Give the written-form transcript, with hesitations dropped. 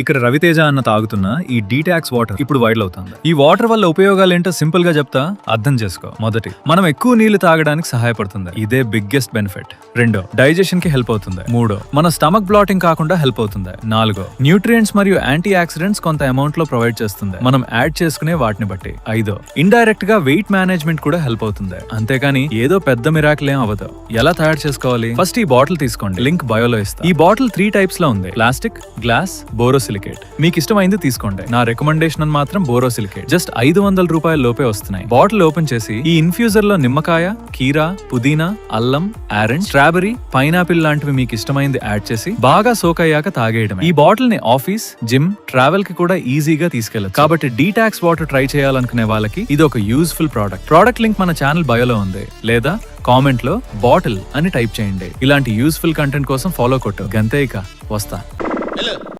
ఇక్కడ రవితేజ అన్న తాగుతున్న ఈ డీటాక్స్ వాటర్ ఇప్పుడు వైరల్ అవుతుంది. ఈ వాటర్ వల్ల ఉపయోగాలు ఏంటో సింపుల్ గా చెప్తా, అర్థం చేసుకో. మొదటి, మనం ఎక్కువ నీళ్లు తాగడానికి సహాయపడుతుంది. ఇదే బిగ్గెస్ట్ బెనిఫిట్. రెండో, డైజెషన్ కి హెల్ప్ అవుతుంది. మూడో, మన స్టమక్ బ్లాటింగ్ కాకుండా హెల్ప్ అవుతుంది. నాలుగో, న్యూట్రియంట్స్ మరియు యాంటీ ఆక్సిడెంట్స్ కొంత అమౌంట్ లో ప్రొవైడ్ చేస్తుంది, మనం యాడ్ చేసుకునే వాటిని బట్టి. ఐదో, ఇండైరెక్ట్ గా వెయిట్ మేనేజ్మెంట్ కూడా హెల్ప్ అవుతుంది. అంతేకాని ఏదో పెద్ద మిరాకిల్ ఏం అవ్వదు. ఎలా తయారు చేసుకోవాలి? ఫస్ట్ ఈ బాటిల్ తీసుకోండి, లింక్ బయోలో ఇస్తా. ఈ బాటిల్ 3 టైప్స్ లో ఉంది: ప్లాస్టిక్, గ్లాస్, బోరోసిలికేట్. మీకు ఇష్టమైంది తీసుకోండి. నా రికమెండేషన్ మాత్రం బోరోసిలికేట్. జస్ట్ 500 రూపాయల లోపే వస్తున్నాయి. బాటిల్ ఓపెన్ చేసి ఈ ఇన్ఫ్యూజర్ లో నిమ్మకాయ, కీరా, పుదీనా, అల్లం, ఆరెంజ్, స్ట్రాబెరీ, పైనాపిల్ లాంటివి మీకు ఇష్టమైంది యాడ్ చేసి బాగా సోక్ అయ్యాక తాగేయడమే. ఈ బాటిల్ ని ఆఫీస్, జిమ్, ట్రావెల్ కి కూడా ఈజీగా తీసుకెళ్లొచ్చు. కాబట్టి డీటాక్స్ వాటర్ ట్రై చేయాలనుకునే వాళ్ళకి ఇది ఒక యూజ్ఫుల్ ప్రోడక్ట్. ప్రోడక్ట్ లింక్ మన ఛానల్ బయోలో ఉంది, లేదా కామెంట్ లో బాటిల్ అని టైప్ చేయండి. ఇలాంటి యూజ్ఫుల్ కంటెంట్ కోసం ఫాలో కొట్టు. గంతే, ఇక వస్తా.